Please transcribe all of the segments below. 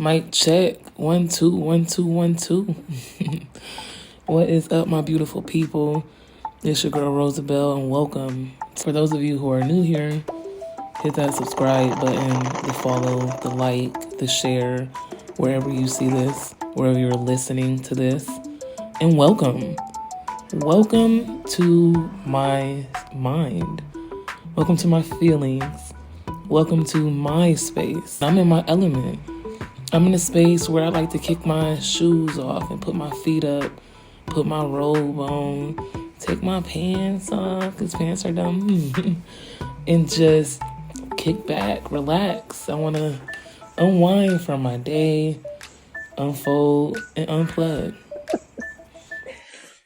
Mic check. 1 2 1 2 1 2. What is up, my beautiful people? It's your girl Rosabelle, and welcome. For those of you who are new here, hit that subscribe button, the follow, the like, the share, wherever you see this, wherever you're listening to this. And welcome. Welcome to my mind. Welcome to my feelings. Welcome to my space. I'm in my element. I'm in a space where I like to kick my shoes off and put my feet up, put my robe on, take my pants off because pants are dumb, and just kick back, relax. I want to unwind from my day, unfold, and unplug.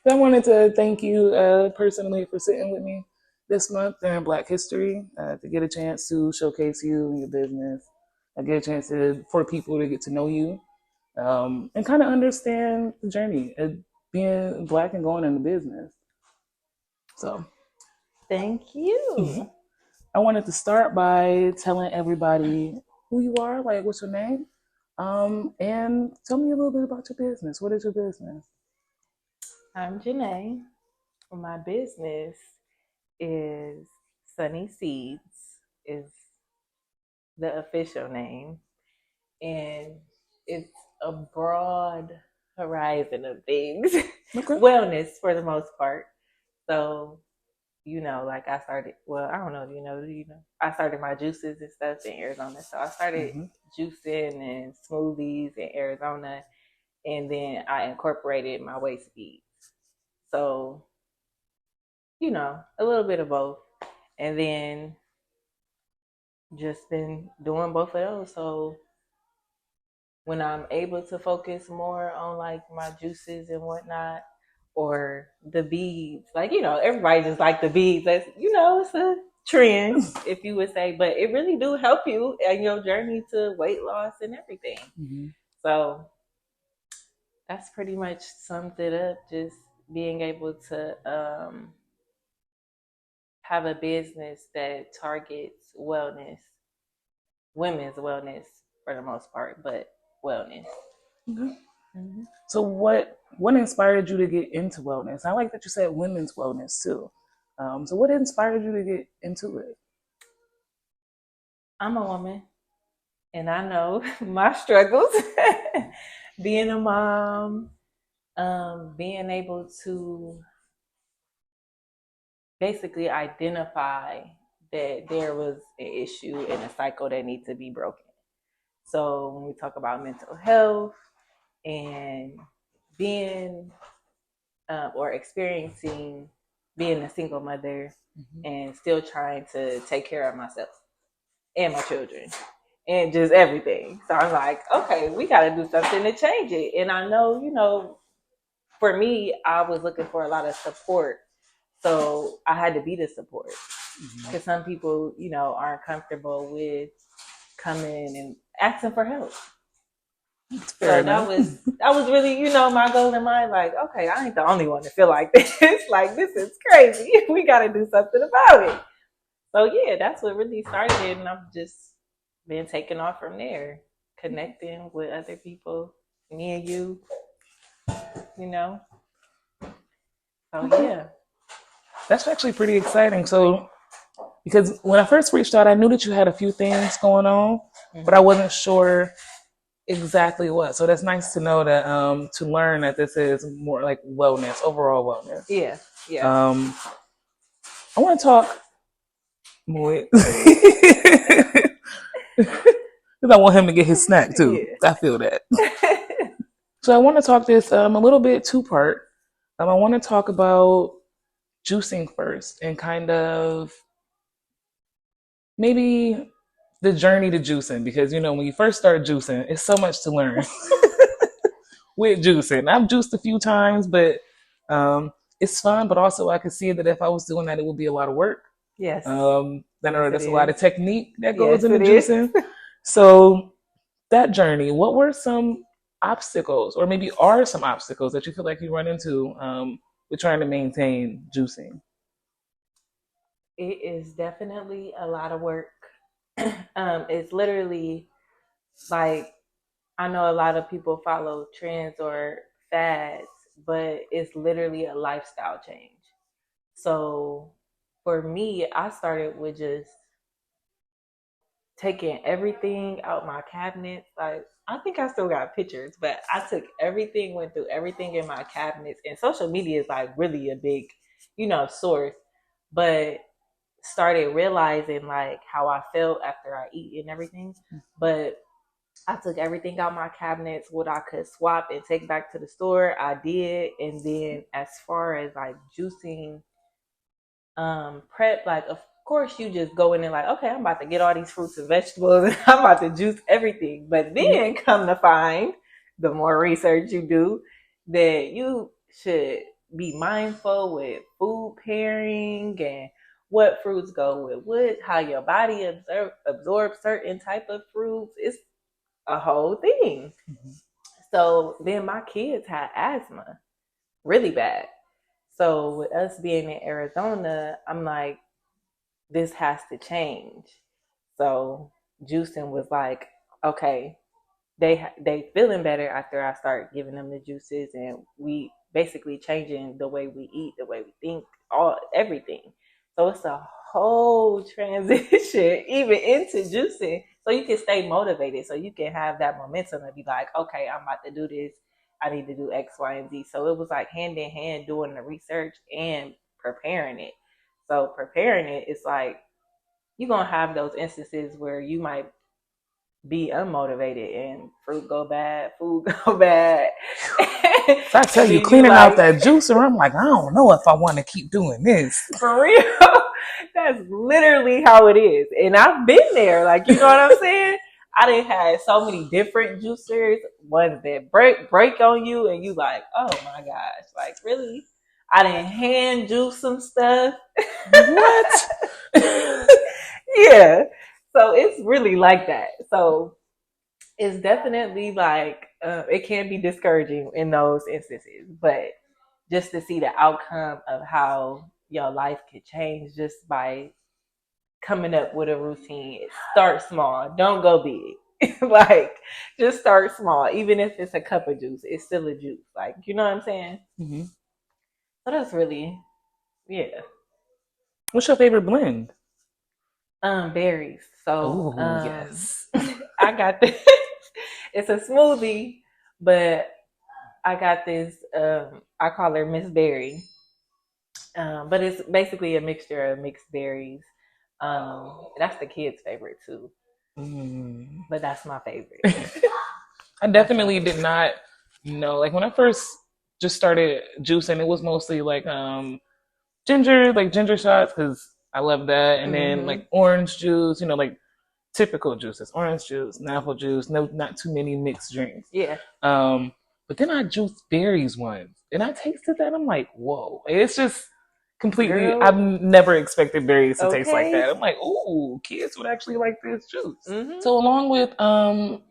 I wanted to thank you personally for sitting with me this month during Black History to get a chance to showcase you and your business. I get a chance for people to get to know you and kind of understand the journey of being Black and going into business. So, thank you. I wanted to start by telling everybody who you are, like what's your name, and tell me a little bit about your business. What is your business? I'm Janae. My business is Sunnae Seeds is the official name, and it's a broad horizon of things. Okay. Wellness for the most part. So, like I started, well, I don't know, I started my juices and stuff in Arizona. So I started juicing and smoothies in Arizona, and then I incorporated my waist beads. So, a little bit of both. And then just been doing both of those. So when I'm able to focus more on like my juices and whatnot, or the beads, like, everybody just like the beads. That's, it's a trend, if you would say, but it really do help you in your journey to weight loss and everything. Mm-hmm. So that's pretty much summed it up. Just being able to have a business that targets wellness, women's wellness for the most part, but wellness. Okay. So what inspired you to get into wellness? I like that you said women's wellness too. So what inspired you to get into it? I'm a woman, and I know my struggles. Being a mom, being able to basically identify that there was an issue and a cycle that needs to be broken. So when we talk about mental health and being or experiencing being a single mother and still trying to take care of myself and my children and just everything. So I'm like, okay, we got to do something to change it. And I know, for me, I was looking for a lot of support. So I had to be the support because some people, aren't comfortable with coming and asking for help. So that was really, my goal in mind. Like, okay, I ain't the only one to feel like this. Like, this is crazy. We got to do something about it. So yeah, that's what really started it, and I've just been taking off from there, connecting with other people, me and you. So yeah, That's actually pretty exciting. So because when I first reached out, I knew that you had a few things going on, but I wasn't sure exactly what. So that's nice to know that to learn that this is more like wellness, overall wellness. Yeah. I want to talk more because I want him to get his snack too. Yeah. I feel that. So I want to talk this a little bit two-part. I want to talk about juicing first and kind of maybe the journey to juicing, because when you first start juicing, it's so much to learn with juicing. I've juiced a few times, but it's fun. But also, I could see that if I was doing that, it would be a lot of work. Yes. There's a lot of technique that goes into juicing. So that journey, what were some obstacles, or maybe are some obstacles that you feel like you run into with trying to maintain juicing? It is definitely a lot of work. It's literally like I know a lot of people follow trends or fads, but it's literally a lifestyle change. So for me, I started with just taking everything out my cabinets. Like, I think I still got pictures, but I took everything, went through everything in my cabinets. And social media is like really a big, source. But started realizing like how I felt after I eat and everything. But I took everything out my cabinets, what I could swap and take back to the store, I did. And then as far as like juicing, prep, like of course you just go in and like, okay, I'm about to get all these fruits and vegetables and I'm about to juice everything. But then come to find, the more research you do, that you should be mindful with food pairing and what fruits go with what, how your body absorbs certain type of fruits. It's a whole thing. So then my kids had asthma really bad. So with us being in Arizona, I'm like, this has to change. So juicing was like, okay, they feeling better after I start giving them the juices, and we basically changing the way we eat, the way we think, everything. So it's a whole transition even into juicing, so you can stay motivated, so you can have that momentum and be like, okay, I'm about to do this. I need to do X, Y, and Z. So it was like hand in hand doing the research and preparing it. So preparing it, it's like you're gonna have those instances where you might be unmotivated and fruit go bad, food go bad. So I tell you, cleaning out that juicer, I'm like, I don't know if I want to keep doing this. For real. That's literally how it is. And I've been there. Like, you know what I'm saying? I done had so many different juicers, ones that break on you and you like, oh my gosh, like really? I done hand juice some stuff. What? Yeah. So it's really like that. So it's definitely like it can be discouraging in those instances, but just to see the outcome of how your life could change just by coming up with a routine. Start small, don't go big. Like, just start small. Even if it's a cup of juice, it's still a juice. Like, you know what I'm saying? Mm-hmm. So that's really, yeah. What's your favorite blend? Berries. So yes. I got this. It's a smoothie, but I got this. I call her Miss Berry, but it's basically a mixture of mixed berries. That's the kids' favorite too, but that's my favorite. I definitely did not know. Like when I first just started juicing, it was mostly like ginger shots because I love that, and then like orange juice, like typical juices, orange juice, apple juice, no, not too many mixed drinks. Yeah. But then I juiced berries once, and I tasted that. I'm like, whoa! It's just completely. Girl. I've never expected berries to taste like that. I'm like, ooh, kids would actually like this juice. So along with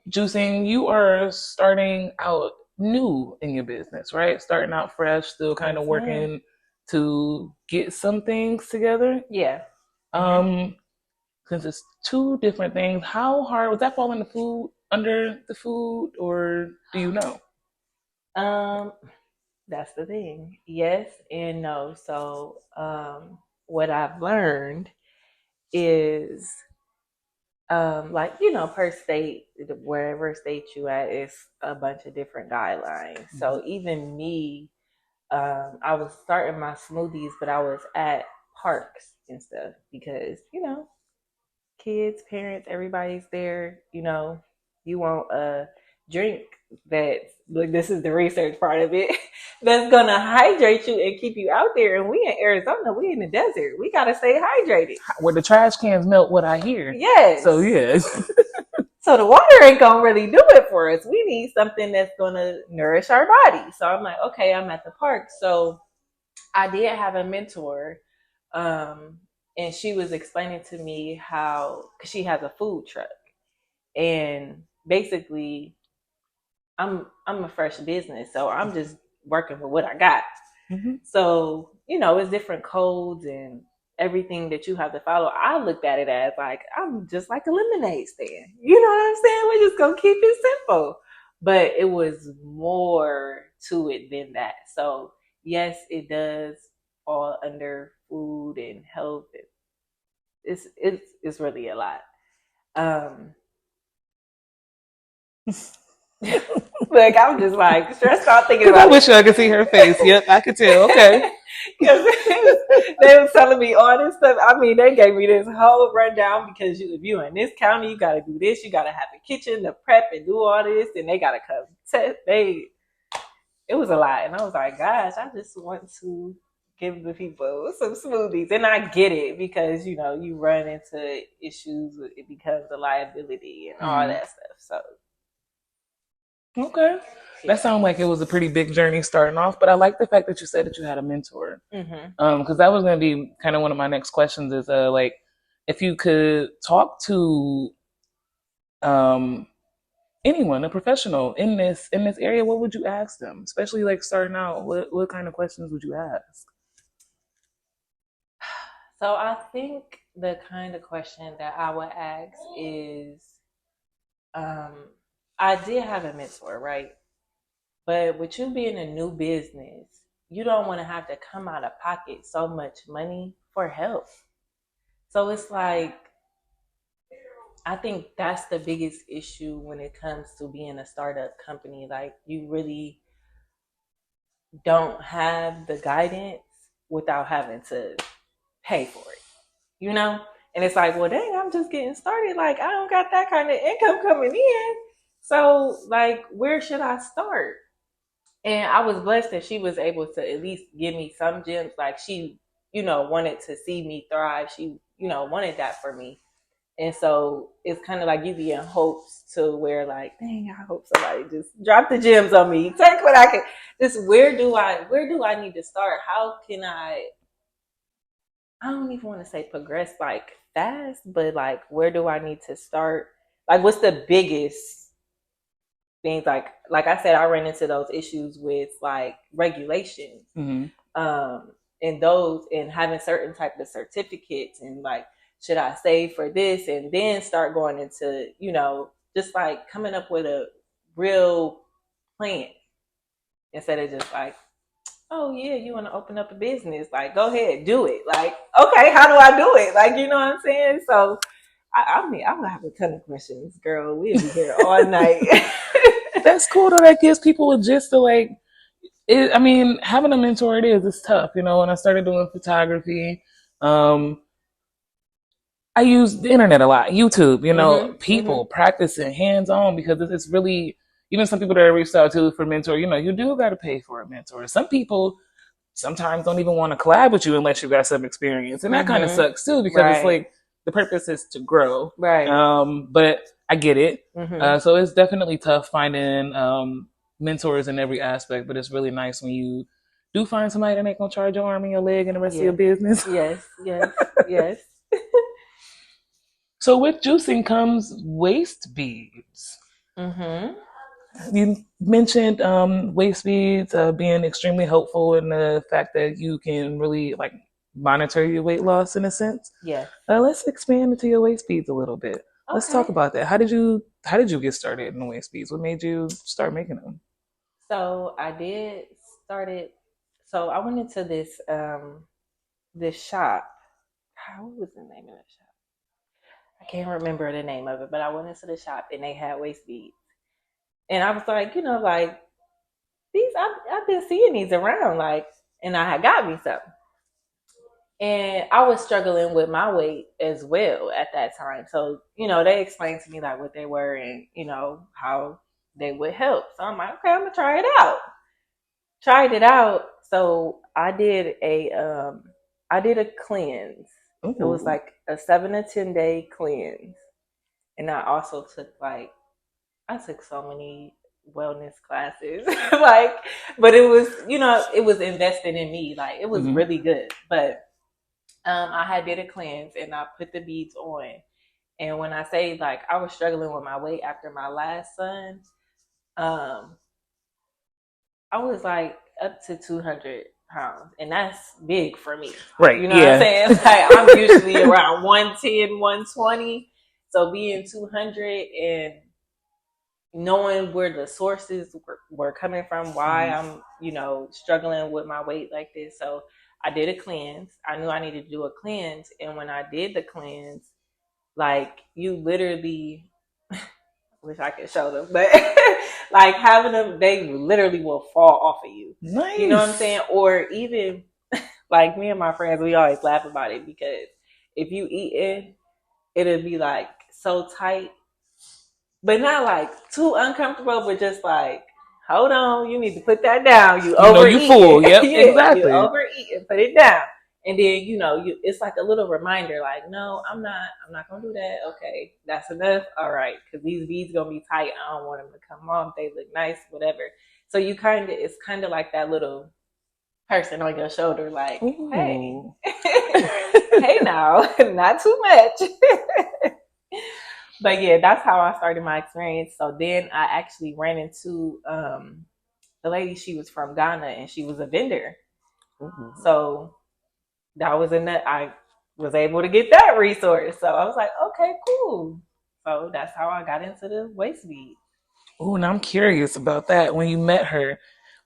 juicing, you are starting out new in your business, right? Starting out fresh, still kind of working to get some things together. Yeah. Since it's two different things, how hard was that fall in the food under the food, or do you know? That's the thing. Yes and no. So what I've learned is like, per state, wherever state you at, it's a bunch of different guidelines. So even me, I was starting my smoothies, but I was at parks and stuff because, kids, parents, everybody's there. You want a drink that's, like, this is the research part of it, that's gonna hydrate you and keep you out there. And we in Arizona, we in the desert. We gotta stay hydrated. Where the trash cans melt, what I hear. Yes. So yes. So the water ain't gonna really do it for us. We need something that's gonna nourish our body. So I'm like, okay, I'm at the park. So I did have a mentor, and she was explaining to me how, because she has a food truck, and basically, I'm a fresh business, so I'm just working with what I got. So it's different codes and everything that you have to follow. I looked at it as like I'm just like a lemonade stand. You know what I'm saying? We're just gonna keep it simple. but it was more to it than that. So yes, it does fall under food and health. It's really a lot. Like I'm just like stressed out thinking about I wish I could see her face. Yep, I could tell. Okay. Because they was telling me all this stuff. I mean, they gave me this whole rundown because if you in this county, you got to do this. You got to have a kitchen to prep and do all this, and they got to come. It was a lot, and I was like, gosh, I just want to give the people some smoothies, and I get it because you run into issues. It becomes a liability and all that stuff. So. Okay. That sounds like it was a pretty big journey starting off, but I like the fact that you said that you had a mentor. Because that was going to be kind of one of my next questions is like if you could talk to anyone, a professional in this area, what would you ask them? Especially like starting out, what kind of questions would you ask? So I think the kind of question that I would ask is, I did have a mentor, right? But with you being a new business, you don't want to have to come out of pocket so much money for help. So it's like, I think that's the biggest issue when it comes to being a startup company. Like you really don't have the guidance without having to pay for it, And it's like, well, dang, I'm just getting started. Like I don't got that kind of income coming in. So like, where should I start? And I was blessed that she was able to at least give me some gems. Like she, wanted to see me thrive. She, wanted that for me. And so it's kind of like you be in hopes to where like, dang, I hope somebody just drop the gems on me. Take what I can. Just where do I need to start? How can I don't even want to say progress like fast, but like where do I need to start? Like what's the biggest things like I said, I ran into those issues with like regulations, and those and having certain type of certificates and like should I save for this and then start going into just like coming up with a real plan instead of just like, oh yeah, you want to open up a business, like go ahead, do it. Like okay, how do I do it? Like what I'm saying. So I mean, I'm gonna have a ton of questions, girl. We'll be here all night. That's cool though. That gives people a gist to like. I mean, having a mentor it's tough. When I started doing photography, I use the internet a lot, YouTube. People practicing hands on because it's really even some people that I reached out to for mentor. You do got to pay for a mentor. Some people sometimes don't even want to collab with you unless you got some experience, and that kind of sucks too because it's like the purpose is to grow, right? But I get it. So it's definitely tough finding mentors in every aspect, but it's really nice when you do find somebody that ain't gonna charge your arm and your leg and the rest of your business. Yes. So with juicing comes waist beads. You mentioned waist beads being extremely helpful in the fact that you can really like monitor your weight loss in a sense. Yeah. Let's expand into your waist beads a little bit. Okay. Let's talk about that. How did you get started in the waist beads? What made you start making them? So I did started. So I went into this shop. What was the name of the shop? I can't remember the name of it, but I went into the shop and they had waist beads, and I was like, like these. I've been seeing these around, like, and I had got me some. And I was struggling with my weight as well at that time. So, they explained to me like what they were and, how they would help. So I'm like, okay, I'm gonna try it out. Tried it out. So I did a cleanse. Ooh. It was like a 7 to 10 day cleanse. And I also took I took so many wellness classes. But it was, it was invested in me. Like it was really good. But I had did a cleanse and I put the beads on. And when I say like I was struggling with my weight after my last son, I was like up to 200 pounds. And that's big for me. Right. You know what I'm saying? Like I'm usually around 110, 120. So being 200 and knowing where the sources were coming from, why I'm, struggling with my weight like this. So I did a cleanse. I knew I needed to do a cleanse. And when I did the cleanse, like you literally, wish I could show them, but like having them, they literally will fall off of you. Nice. You know what I'm saying? Or even like me and my friends, we always laugh about it because if you eat it, it'll be like so tight, but not like too uncomfortable, but just like, hold on, you need to put that down. You overeat. You full. Yep, yeah, exactly. You overeat and put it down. And then, it's like a little reminder, like, no, I'm not going to do that. Okay, that's enough. All right. Because these beads going to be tight. I don't want them to come off. They look nice, whatever. So it's kind of like that little person on your shoulder, like, ooh. Hey, hey now, not too much. But yeah, that's how I started my experience. So then I actually ran into the lady. She was from Ghana and she was a vendor. Ooh. So that was I was able to get that resource. So I was like, okay, cool. So that's how I got into the waist bead. Oh, and I'm curious about that. When you met her,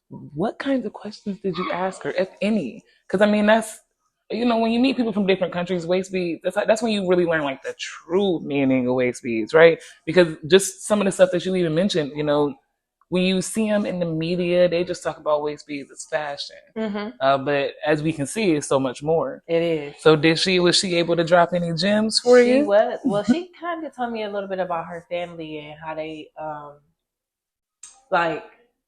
what kinds of questions did you ask her, if any? Because I mean, that's, when you meet people from different countries, waist beads, that's when you really learn like the true meaning of waist beads, right? Because just some of the stuff that you even mentioned, when you see them in the media, they just talk about waist beads as fashion. Mm-hmm. But as we can see, it's so much more. It is. So was she able to drop any gems for you? She was. Well, she kind of told me a little bit about her family and how they like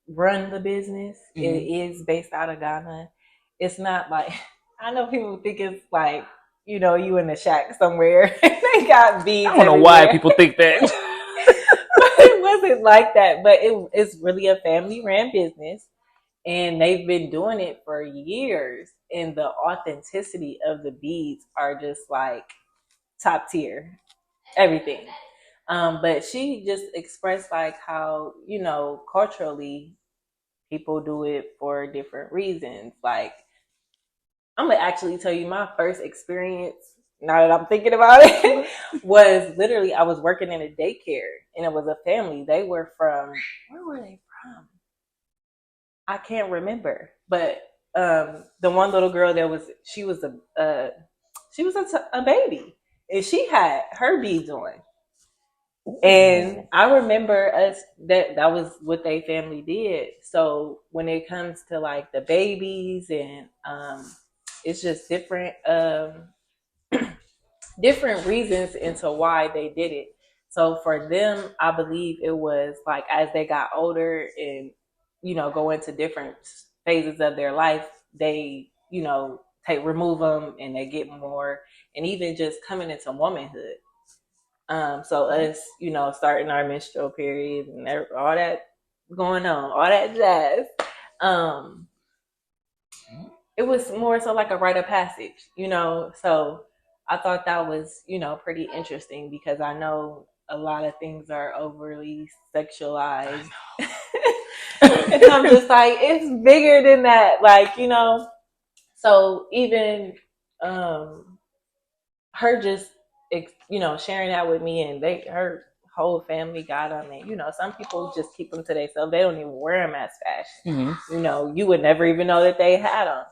run the business. Mm-hmm. It is based out of Ghana. It's not like, I know people think it's like, you in the shack somewhere and they got beads. I don't know why people think that. It wasn't like that, but it's really a family ran business and they've been doing it for years, and the authenticity of the beads are just like top tier, everything. But she just expressed like how, culturally people do it for different reasons. Like, I'm gonna actually tell you my first experience, now that I'm thinking about it, was literally I was working in a daycare and it was a family. They were from, where were they from? I can't remember. But the one little girl she was a baby and she had her beads on. And I remember that was what they family did. So when it comes to like the babies and it's just different different reasons into why they did it. So for them, I believe it was like as they got older and go into different phases of their life, they remove them and they get more, and even just coming into womanhood. So us, starting our menstrual period and all that going on, all that jazz. It was more so like a rite of passage, So I thought that was, pretty interesting because I know a lot of things are overly sexualized. And I'm just like, it's bigger than that. Like, so even her just, sharing that with me, and her whole family got them. And, some people just keep them to themselves. They don't even wear them as fashion. Mm-hmm. You would never even know that they had them.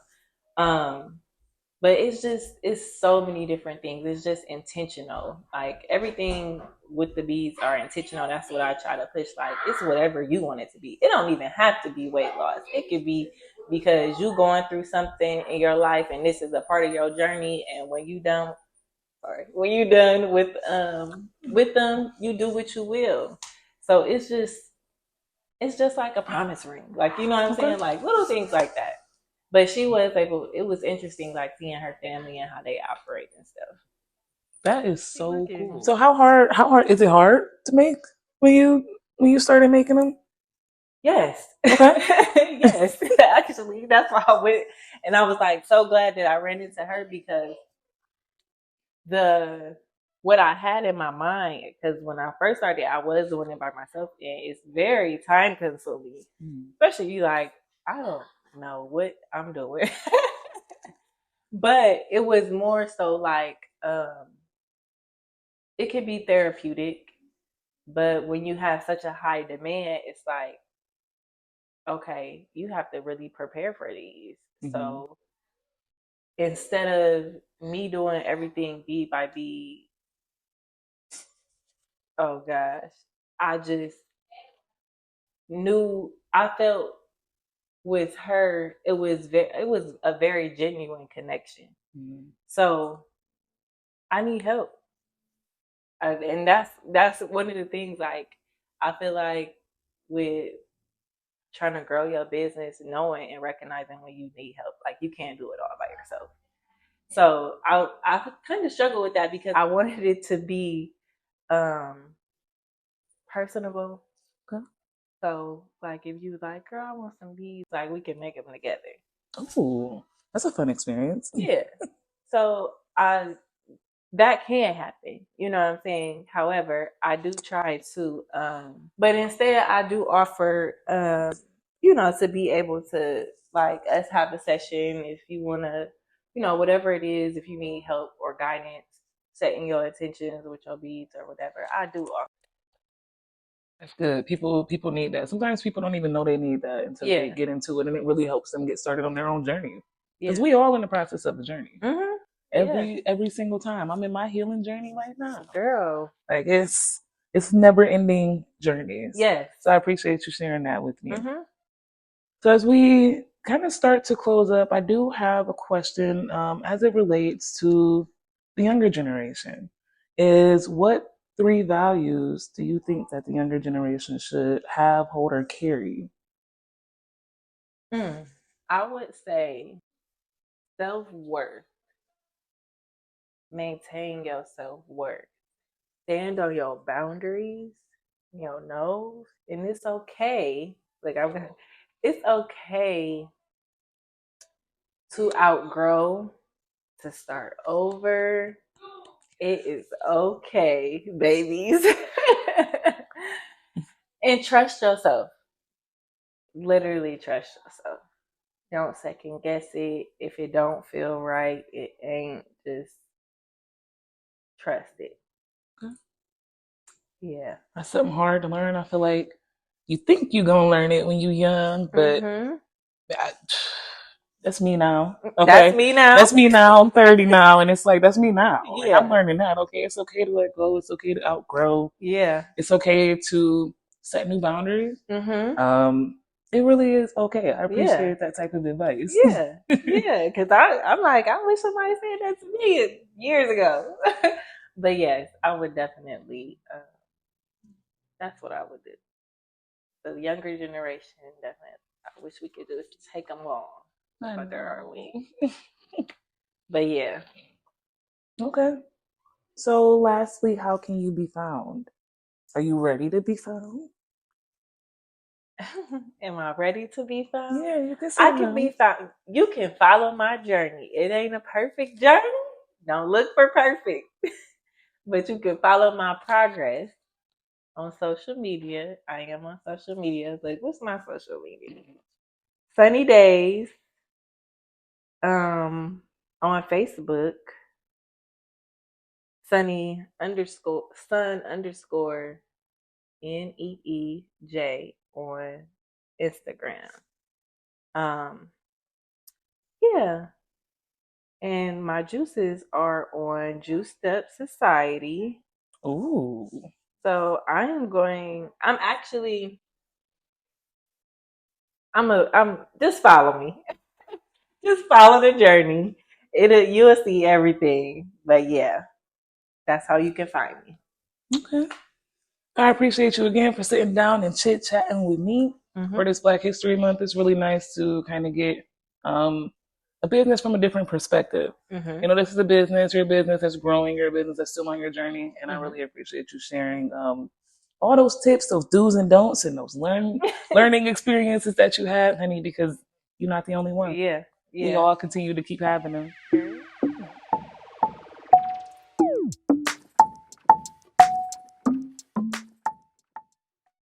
But it's so many different things. It's just intentional. Like everything with the beads are intentional. That's what I try to push. Like it's whatever you want it to be. It don't even have to be weight loss. It could be because you going through something in your life and this is a part of your journey. And when you done with them, you do what you will. So it's just like a promise ring. Like, you know what I'm saying? Like little things like that. But she was able, it was interesting, like seeing her family and how they operate and stuff. That is so cool. So how hard is it hard to make when you started making them? Yes. Okay. Yes. Actually, that's why I went. And I was like so glad that I ran into her because what I had in my mind, because when I first started, I was doing it by myself, and it's very time consuming. Especially you like, I don't know what I'm doing. But it was more so like it could be therapeutic But when you have such a high demand, it's like, okay, you have to really prepare for these. So instead of me doing everything bead by bead, oh gosh, I just knew I felt with her it was a very genuine connection. So I need help. And that's one of the things, like, I feel like with trying to grow your business, knowing and recognizing when you need help, like, you can't do it all by yourself. So I kind of struggle with that because I wanted it to be personable. Okay. So, like, if you like, girl, I want some beads, like, we can make them together. Oh, that's a fun experience. Yeah. So that can happen. You know what I'm saying? However, I do try to but instead I do offer to be able to, like, us have a session if you wanna, whatever it is, if you need help or guidance, setting your intentions with your beads or whatever, I do offer. That's good. People need that. Sometimes people don't even know they need that until they get into it, and it really helps them get started on their own journey. Because we all in the process of the journey. Every single time. I'm in my healing journey right now, girl. Like, it's never ending journeys. Yes. So I appreciate you sharing that with me. So as we kind of start to close up, I do have a question as it relates to the younger generation. Is what 3 values do you think that the younger generation should have, hold, or carry? I would say self-worth. Maintain your self-worth. Stand on your boundaries, your nose, and it's okay. It's okay to outgrow, to start over. It is okay, babies. And trust yourself. Literally trust yourself. Don't second guess it. If it don't feel right, it ain't. Just trust it. Yeah. That's something hard to learn. I feel like you think you're going to learn it when you're young, but that's me now. Okay. That's me now. That's me now. I'm 30 now, and it's like, that's me now. Like, I'm learning that. Okay, it's okay to let go. It's okay to outgrow. Yeah. It's okay to set new boundaries. It really is okay. I appreciate that type of advice. Yeah. Yeah, because I'm like, I wish somebody said that to me years ago. But yes, I would definitely, that's what I would do. The younger generation, definitely, I wish we could just take them along. But there are we. But yeah. Okay. So lastly, how can you be found? Are you ready to be found? Am I ready to be found? Yeah, you can. I can be found. You can follow my journey. It ain't a perfect journey. Don't look for perfect. But you can follow my progress on social media. I am on social media. Like, what's my social media? Sunny Days. On Facebook. Sunny_Sun_NEEJ on Instagram. Yeah. And my juices are on Juiced Up Society. Ooh. So I'm just follow me. Just follow the journey. You'll see everything. But yeah, that's how you can find me. Okay. I appreciate you again for sitting down and chit chatting with me for this Black History Month. It's really nice to kind of get a business from a different perspective. This is a business, your business that's growing, your business that's still on your journey. And I really appreciate you sharing all those tips, those do's and don'ts, and those learning experiences that you had, honey, because you're not the only one. Yeah. We all continue to keep having them.